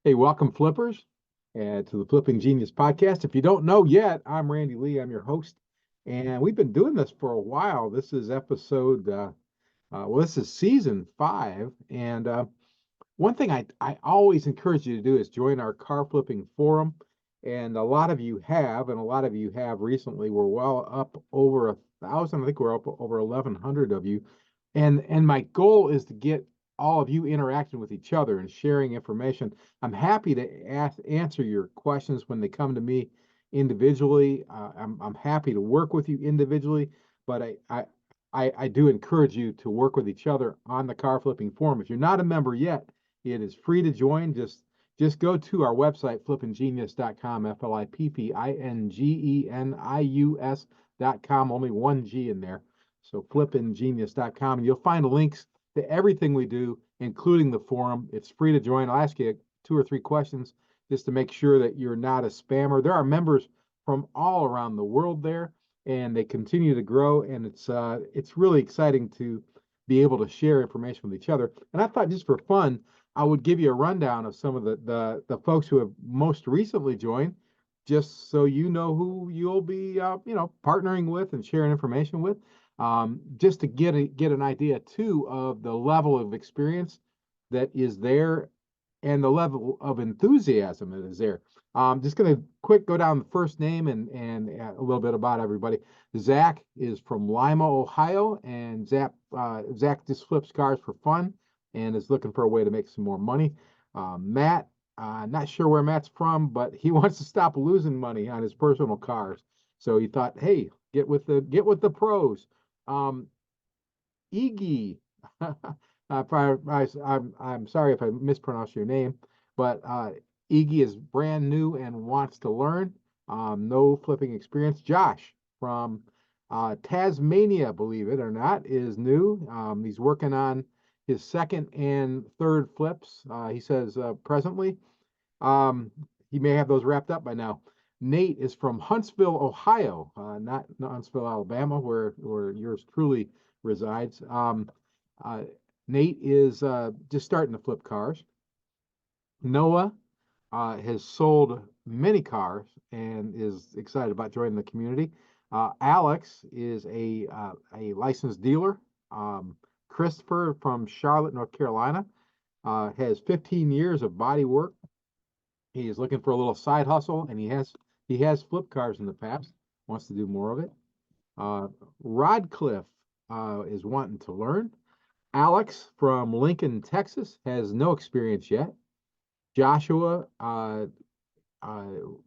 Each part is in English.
Hey, welcome, flippers, to the Flipping Genius podcast. If you don't know yet, I'm Randy Lee. I'm your host, and we've been doing this for a while. This is this is season 5. And one thing I always encourage you to do is join our car flipping forum. And a lot of you have, and a lot of you have recently. We're well up over 1,000. I think we're up over 1,100 of you. And my goal is to get all of you interacting with each other and sharing information. I'm happy to answer your questions when they come to me individually. I'm happy to work with you individually, but I do encourage you to work with each other on the car flipping forum. If you're not a member yet, it is free to join. Just go to our website, flippinggenius.com, FLIPPINGENIUS.com, only one G in there. So flippinggenius.com, and you'll find links to everything we do, including the forum. It's free to join. I'll ask you 2 or 3 questions just to make sure that you're not a spammer. There are members from all around the world there, and they continue to grow, and it's really exciting to be able to share information with each other. And I thought, just for fun, I would give you a rundown of some of the folks who have most recently joined, just so you know who you'll be partnering with and sharing information with, just to get an idea too of the level of experience that is there and the level of enthusiasm that is there. Just going to quick go down the first name and a little bit about everybody. Zach is from Lima, Ohio, and Zach just flips cars for fun and is looking for a way to make some more money. Matt, not sure where Matt's from, but he wants to stop losing money on his personal cars. So he thought, hey, get with the pros. Um, Iggy, I'm sorry if I mispronounced your name, but Iggy is brand new and wants to learn. No flipping experience. Josh from Tasmania, believe it or not, is new. He's working on his second and third flips. He says presently. Um, he may have those wrapped up by now. Nate is from Huntsville, Ohio, not Huntsville, Alabama, where yours truly resides. Uh, Nate is just starting to flip cars. Noah has sold many cars and is excited about joining the community. Alex is a licensed dealer. Christopher from Charlotte, North Carolina, has 15 years of body work. He is looking for a little side hustle, and he has flipped cars in the past. Wants to do more of it. Uh, Rodcliffe is wanting to learn. Alex from Lincoln, Texas, has no experience yet. Joshua uh,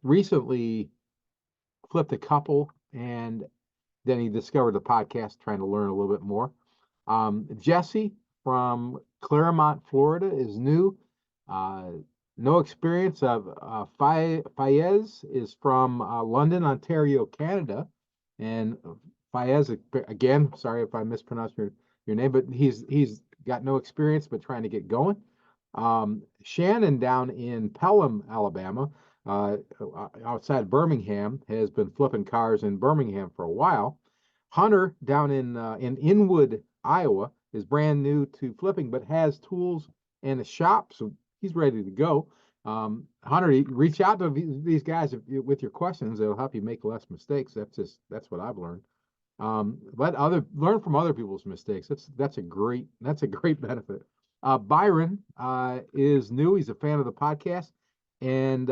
recently flipped a couple, and then he discovered the podcast, trying to learn a little bit more. Jesse from Claremont, Florida, is new. Uh, no experience. Fayez is from London, Ontario, Canada, and Fayez, again, sorry if I mispronounced your name, but he's got no experience but trying to get going. Shannon down in Pelham, Alabama, outside Birmingham, has been flipping cars in Birmingham for a while. Hunter down in Inwood, Iowa, is brand new to flipping, but has tools and a shop, so he's ready to go. Hunter, reach out to these guys with your questions. It'll help you make less mistakes. That's what I've learned. Learn from other people's mistakes. That's a great benefit. Byron is new. He's a fan of the podcast, and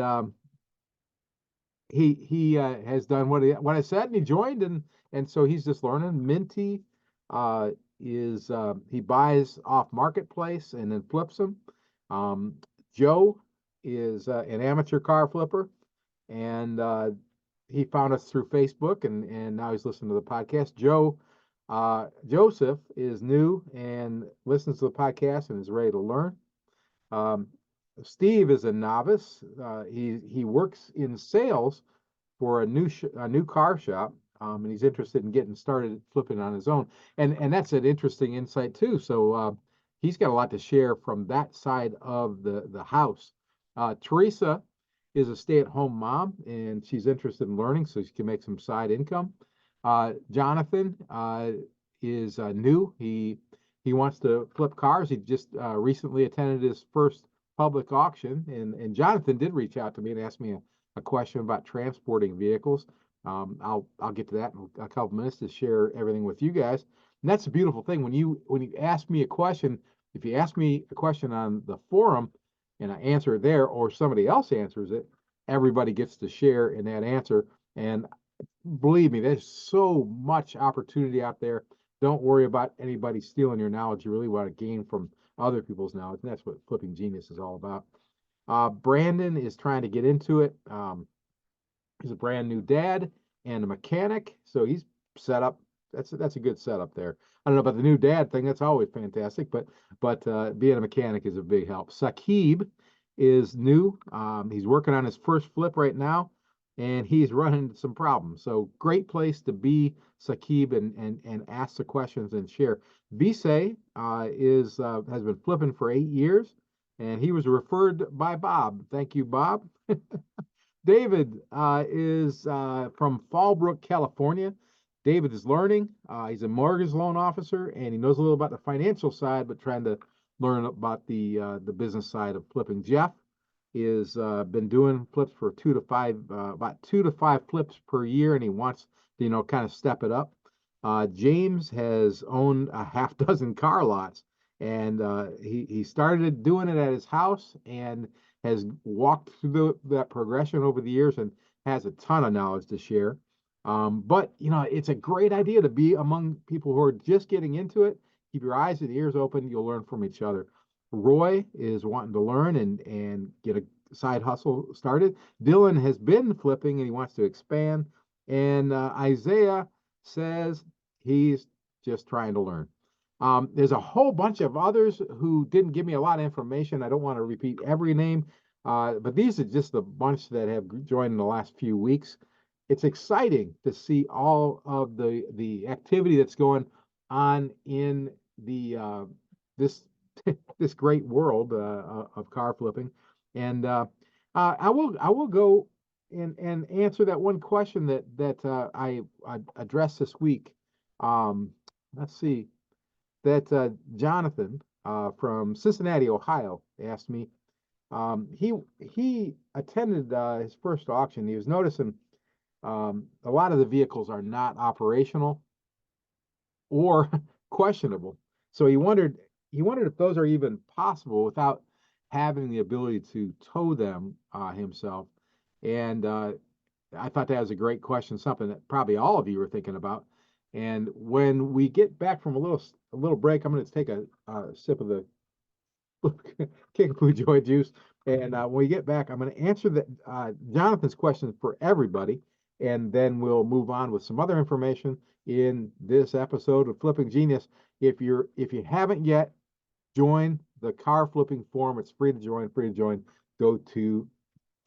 he has done what I said, and he joined, and so he's just learning. Minty uh, is he buys off marketplace and then flips them. Um, Joe is an amateur car flipper, and he found us through Facebook, and now he's listening to the podcast. Joseph is new and listens to the podcast and is ready to learn. Um, Steve is a novice. He works in sales for a new car shop, and he's interested in getting started flipping on his own. And that's an interesting insight too. So he's got a lot to share from that side of the house. Teresa is a stay-at-home mom, and she's interested in learning so she can make some side income. Jonathan is new. He wants to flip cars. He just recently attended his first public auction, and Jonathan did reach out to me and ask me a question about transporting vehicles. I'll get to that in a couple minutes to share everything with you guys. And that's a beautiful thing when you ask me a question. If you ask me a question on the forum and I answer it there, or somebody else answers it, everybody gets to share in that answer. And believe me, there's so much opportunity out there. Don't worry about anybody stealing your knowledge. You really want to gain from other people's knowledge, and that's what Flipping Genius is all about. Brandon is trying to get into it. He's a brand new dad and a mechanic, so he's set up. That's a good setup there. I don't know about the new dad thing. That's always fantastic, but being a mechanic is a big help. Sakib is new. He's working on his first flip right now, and he's running into some problems. So great place to be, Sakib, and ask the questions and share. Bisay has been flipping for 8 years, and he was referred by Bob. Thank you, Bob. David is from Fallbrook, California. David is learning. He's a mortgage loan officer, and he knows a little about the financial side, but trying to learn about the business side of flipping. Jeff is been doing flips for about 2 to 5 flips per year, and he wants to kind of step it up. James has owned a half dozen car lots, and he started doing it at his house and has walked through that progression over the years and has a ton of knowledge to share. But it's a great idea to be among people who are just getting into it. Keep your eyes and ears open. You'll learn from each other. Roy is wanting to learn and get a side hustle started. Dylan has been flipping and he wants to expand. And Isaiah says he's just trying to learn. There's a whole bunch of others who didn't give me a lot of information. I don't want to repeat every name, but these are just the bunch that have joined in the last few weeks. It's exciting to see all of the activity that's going on in the this great world of car flipping, and I will go and answer that one question that I addressed this week. Let's see. That Jonathan from Cincinnati, Ohio, asked me. He attended his first auction. He was noticing a lot of the vehicles are not operational or questionable. So he wondered if those are even possible without having the ability to tow them himself. And I thought that was a great question, something that probably all of you are thinking about. And when we get back from a little break, I'm going to take a sip of the Kickapoo Joy juice. And when we get back, I'm going to answer Jonathan's question for everybody, and then we'll move on with some other information in this episode of Flipping Genius. If you haven't yet joined the car flipping forum, it's free to join. Go to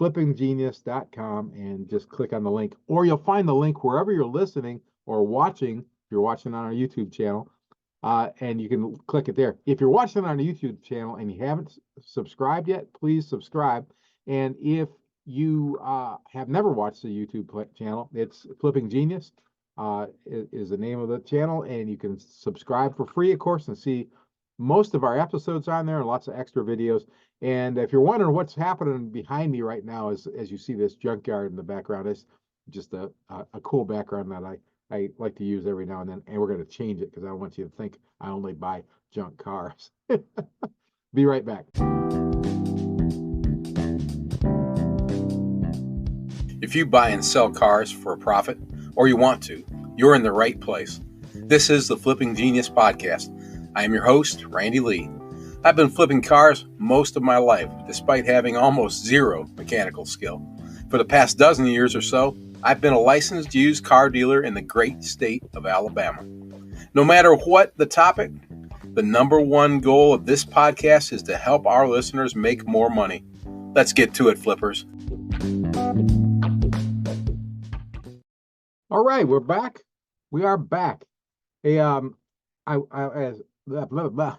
flippinggenius.com and just click on the link, or you'll find the link wherever you're listening or watching. If you're watching on our YouTube channel, and you can click it there. If you're watching on our YouTube channel and you haven't subscribed yet, please subscribe. And if you have never watched the YouTube channel, it's Flipping Genius is the name of the channel, and you can subscribe for free, of course, and see most of our episodes on there and lots of extra videos. And if you're wondering what's happening behind me right now, as you see this junkyard in the background, it's just a cool background that I like to use every now and then, and we're going to change it because I don't want you to think I only buy junk cars. Be right back. If you buy and sell cars for a profit, or you want to, you're in the right place. This is the Flipping Genius Podcast. I am your host, Randy Lee. I've been flipping cars most of my life, despite having almost zero mechanical skill. For the past dozen years or so, I've been a licensed used car dealer in the great state of Alabama. No matter what the topic, the number one goal of this podcast is to help our listeners make more money. Let's get to it, flippers. All right, we're back. We are back. Hey, as blah, blah, blah.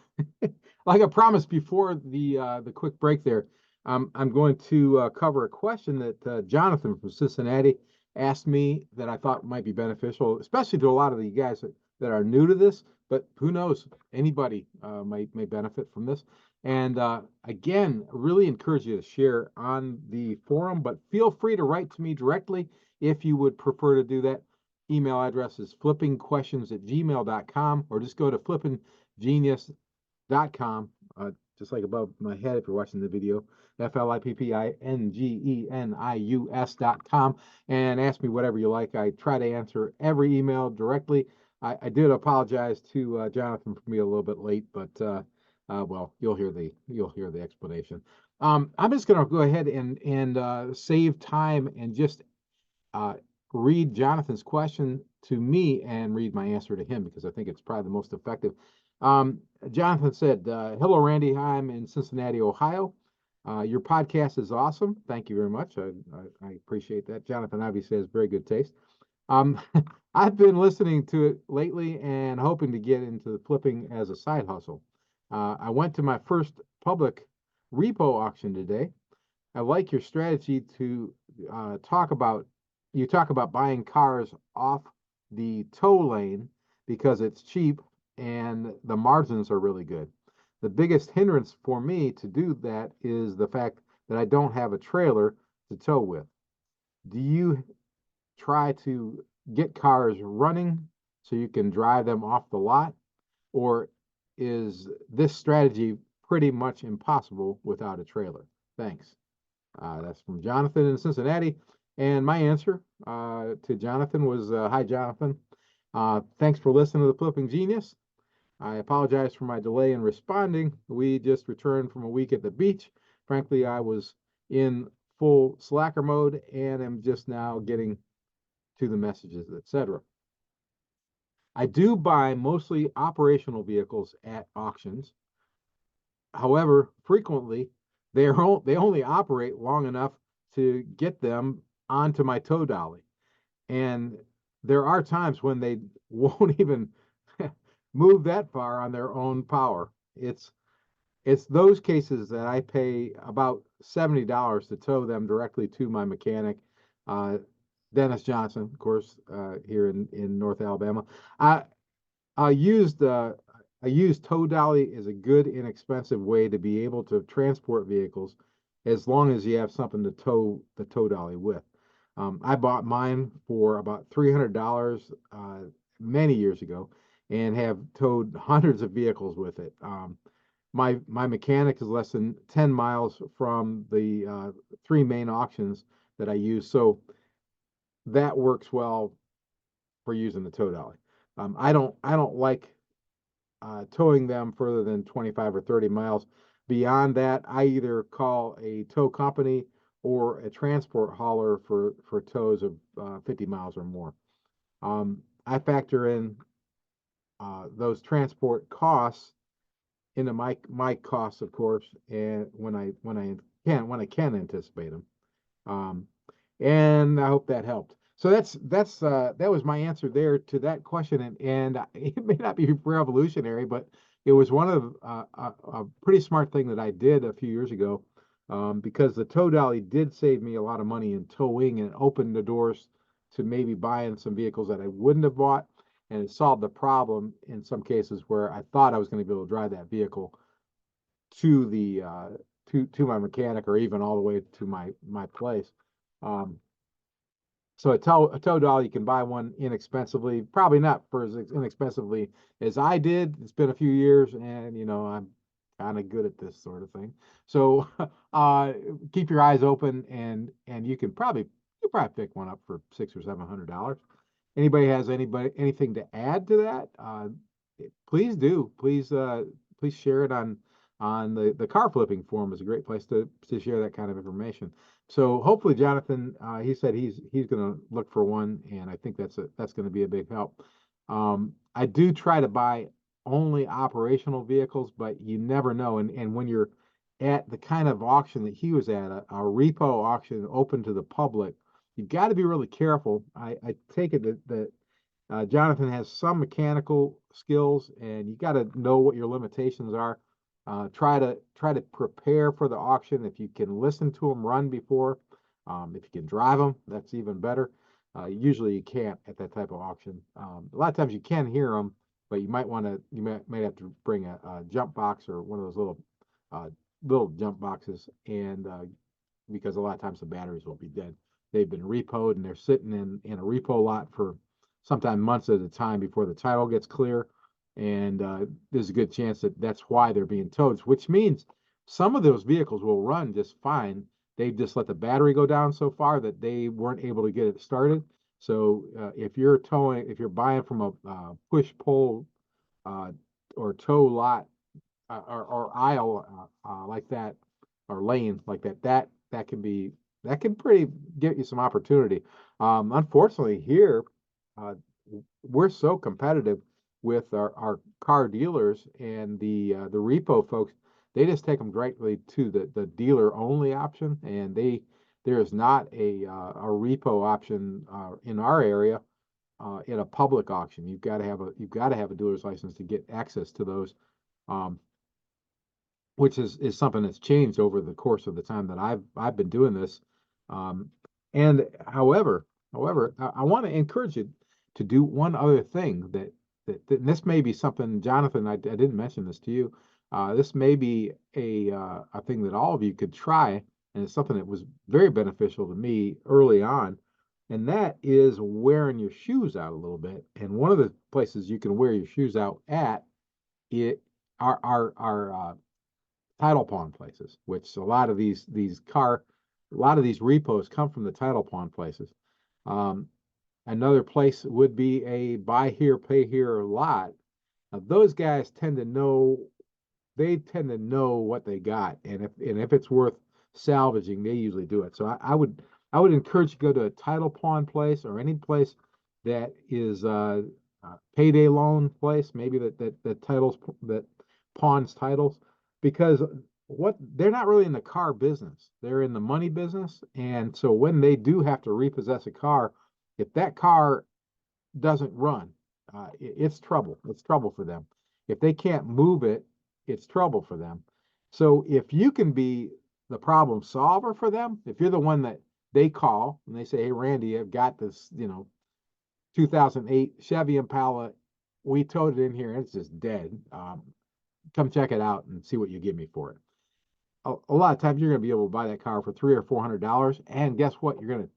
Like I promised before the quick break there, I'm going to cover a question that Jonathan from Cincinnati asked me that I thought might be beneficial, especially to a lot of the guys that are new to this. But who knows? Anybody may benefit from this. And again, really encourage you to share on the forum, but feel free to write to me directly if you would prefer to do that. Email address is flippingquestions@gmail.com, or just go to flippinggenius.com, just like above my head if you're watching the video, flippinggenius.com, and ask me whatever you like. I try to answer every email directly. I did apologize to Jonathan for being a little bit late, but well, you'll hear the explanation. I'm just going to go ahead and save time and just uh, read Jonathan's question to me and read my answer to him because I think it's probably the most effective. Jonathan said, "Hello, Randy. Hi, I'm in Cincinnati, Ohio. Your podcast is awesome. Thank you very much. I appreciate that. Jonathan obviously has very good taste. Um, I've been listening to it lately and hoping to get into the flipping as a side hustle. I went to my first public repo auction today. I like your strategy to talk about. You talk about buying cars off the tow lane because it's cheap and the margins are really good. The biggest hindrance for me to do that is the fact that I don't have a trailer to tow with. Do you try to get cars running so you can drive them off the lot, or is this strategy pretty much impossible without a trailer? Thanks." That's from Jonathan in Cincinnati. And my answer to Jonathan was, "Hi, Jonathan. Thanks for listening to the Flipping Genius. I apologize for my delay in responding. We just returned from a week at the beach. Frankly, I was in full slacker mode and am just now getting to the messages, etc. I do buy mostly operational vehicles at auctions. However, frequently they only operate long enough to get them onto my tow dolly. And there are times when they won't even move that far on their own power. It's those cases that I pay about $70 to tow them directly to my mechanic, uh, Dennis Johnson, of course, here in North Alabama. I I used uh, a used tow dolly is a good, inexpensive way to be able to transport vehicles, as long as you have something to tow the tow dolly with. I bought mine for about $300 many years ago, and have towed hundreds of vehicles with it. My mechanic is less than 10 miles from the three main auctions that I use, so that works well for using the tow dolly. I don't like towing them further than 25 or 30 miles. Beyond that, I either call a tow company or a transport hauler for tows of 50 miles or more. I factor in those transport costs into my costs, of course, and when I can anticipate them. Um, and I hope that helped. So that was my answer there to that question, and it may not be revolutionary, but it was one of a pretty smart thing that I did a few years ago, because the tow dolly did save me a lot of money in towing and opened the doors to maybe buying some vehicles that I wouldn't have bought, and it solved the problem in some cases where I thought I was going to be able to drive that vehicle to the to my mechanic, or even all the way to my place. Um, so a tow dolly, you can buy one inexpensively, probably not for as inexpensively as I did. It's been a few years, and I'm kind of good at this sort of thing. So uh, keep your eyes open, and you probably pick one up for $600 or $700. Anybody has anything to add to that? Please do. Please share it on the car flipping forum. Is a great place to share that kind of information. So hopefully, Jonathan, he said he's going to look for one, and I think that's going to be a big help. I do try to buy only operational vehicles, but you never know. And when you're at the kind of auction that he was at, a repo auction open to the public, you got to be really careful. I take it that Jonathan has some mechanical skills, and you got to know what your limitations are. Try to prepare for the auction. If you can listen to them run before, if you can drive them, that's even better. Usually you can't at that type of auction. A lot of times you can hear them, but you might have to bring a jump box or one of those little uh, little jump boxes, and because a lot of times the batteries will be dead. They've been repoed and they're sitting in a repo lot for sometimes months at a time before the title gets clear. And there's a good chance that that's why they're being towed, which means some of those vehicles will run just fine. They've just let the battery go down so far that they weren't able to get it started. So if you're buying from a push pull uh, or tow lot or aisle like that, or lane like that, that can be that can pretty get you some opportunity. Unfortunately, here uh, we're so competitive with our car dealers and the repo folks. They just take them directly to the dealer only option, and there is not a repo option in our area in a public auction. You've got to have a dealer's license to get access to those. Um, which is something that's changed over the course of the time that I've been doing this. Um, and however, I want to encourage you to do one other thing that and this may be something, Jonathan, I didn't mention this to you. This may be a thing that all of you could try, and it's something that was very beneficial to me early on, and that is wearing your shoes out a little bit. And one of the places you can wear your shoes out at it are title pawn places, which a lot of these repos come from the title pawn places. Um, Another place would be a buy here, pay here lot. Now, those guys tend to know what they got, and if it's worth salvaging, they usually do it. So I would encourage you to go to a title pawn place or any place that is a payday loan place, maybe that titles that pawns titles, because what they're not really in the car business, they're in the money business, and so when they do have to repossess a car, if that car doesn't run, it's trouble. It's trouble for them. If they can't move it, it's trouble for them. So if you can be the problem solver for them, if you're the one that they call and they say, "Hey, Randy, I've got this, 2008 Chevy Impala. We towed it in here and it's just dead. Come check it out and see what you give me for it." A lot of times you're going to be able to buy that car for $300 or $400, and guess what? You're going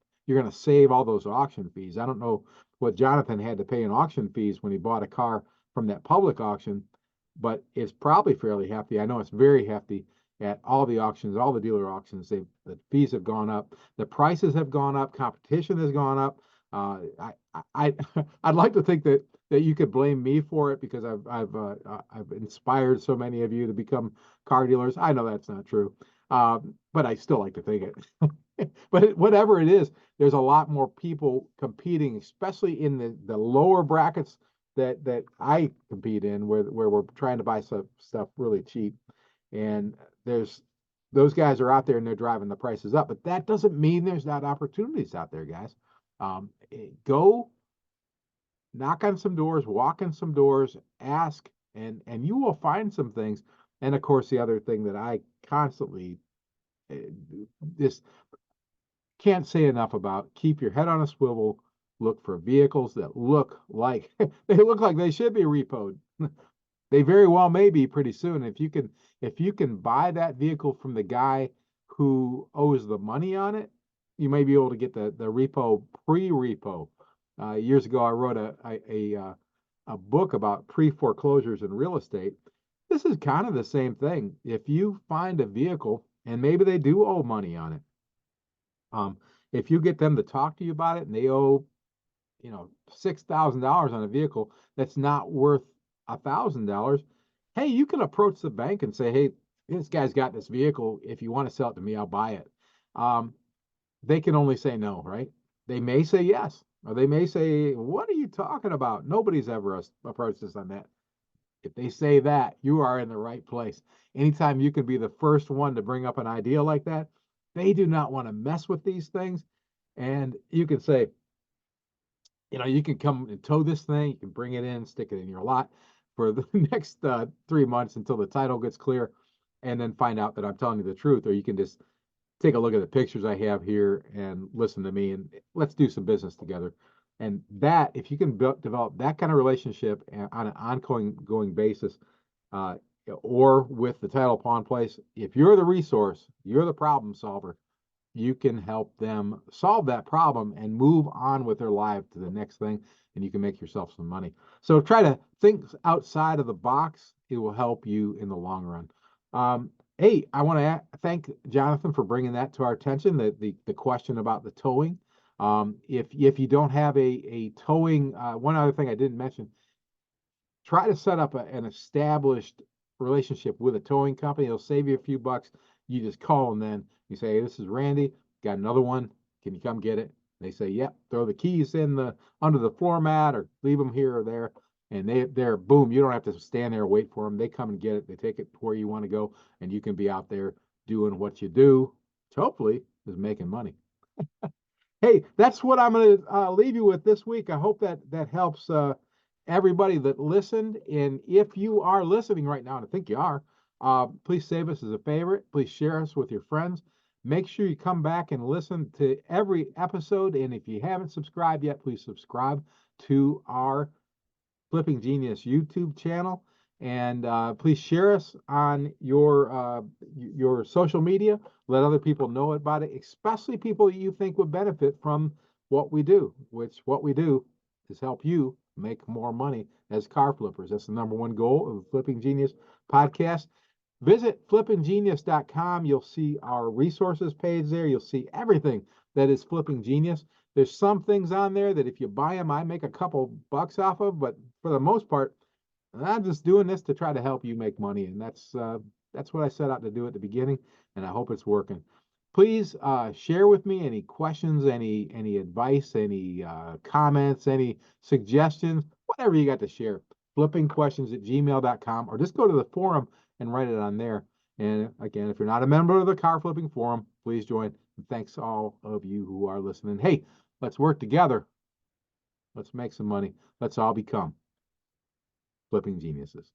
to save all those auction fees. I don't know what Jonathan had to pay in auction fees when he bought a car from that public auction, but it's probably fairly hefty. I know it's very hefty at all the auctions, all the dealer auctions. The fees have gone up, the prices have gone up, competition has gone up. I I'd like to think that you could blame me for it because I've inspired so many of you to become car dealers. I know that's not true, but I still like to think it. But whatever it is, there's a lot more people competing, especially in the lower brackets that I compete in, where we're trying to buy some stuff really cheap, and there's those guys are out there and they're driving the prices up. But that doesn't mean there's not opportunities out there, guys. Go knock on some doors, walk in some doors, ask, and you will find some things. And of course, the other thing that I constantly uh, just can't say enough about: keep your head on a swivel. Look for vehicles that look like they should be repoed. They very well may be pretty soon. If you can buy that vehicle from the guy who owes the money on it, you may be able to get the repo pre-repo. Years ago, I wrote a book about pre-foreclosures in real estate. This is kind of the same thing. If you find a vehicle and maybe they do owe money on it, um, if you get them to talk to you about it and they owe $6,000 on a vehicle that's not worth $1,000, hey, you can approach the bank and say, "Hey, this guy's got this vehicle. If you want to sell it to me, I'll buy it." Um, they can only say no, right? They may say yes, or they may say, "What are you talking about? Nobody's ever approached us on that." If they say that, you are in the right place. Anytime you can be the first one to bring up an idea like that, they do not want to mess with these things. And you can say, you can come and tow this thing. You can bring it in, stick it in your lot for the next 3 months until the title gets clear, and then find out that I'm telling you the truth. Or you can just take a look at the pictures I have here and listen to me, and let's do some business together. And if you can develop that kind of relationship on an ongoing basis, uh, or with the title pawn place. If you're the resource, you're the problem solver, you can help them solve that problem and move on with their life to the next thing, and you can make yourself some money. So try to think outside of the box. It will help you in the long run. Hey, I want to thank Jonathan for bringing that to our attention, the question about the towing. If you don't have a towing, one other thing I didn't mention, try to set up an established relationship with a towing company. It'll save you a few bucks. You just call them then. You say, hey, this is Randy. Got another one. Can you come get it? They say, yep. Throw the keys in the under the floor mat or leave them here or there. And they're boom. You don't have to stand there and wait for them. They come and get it. They take it where you want to go, and you can be out there doing what you do, which hopefully is making money. Hey, that's what I'm going to leave you with this week. I hope that helps everybody that listened. And if you are listening right now, and I think you are, please save us as a favorite. Please share us with your friends. Make sure you come back and listen to every episode. And if you haven't subscribed yet, please subscribe to our Flipping Genius YouTube channel. And please share us on your social media. Let other people know about it, especially people you think would benefit from what we do, which what we do is help you make more money as car flippers. That's the number one goal of the Flipping Genius podcast. Visit flippinggenius.com. You'll see our resources page there. You'll see everything that is Flipping Genius. There's some things on there that if you buy them, I make a couple bucks off of, but for the most part, I'm just doing this to try to help you make money, and that's what I set out to do at the beginning, and I hope it's working. Please share with me any questions, any advice, any comments, any suggestions, whatever you got to share. Flippingquestions@gmail.com, or just go to the forum and write it on there. And again, if you're not a member of the Car Flipping Forum, please join. And thanks to all of you who are listening. Hey, let's work together. Let's make some money. Let's all become flipping geniuses.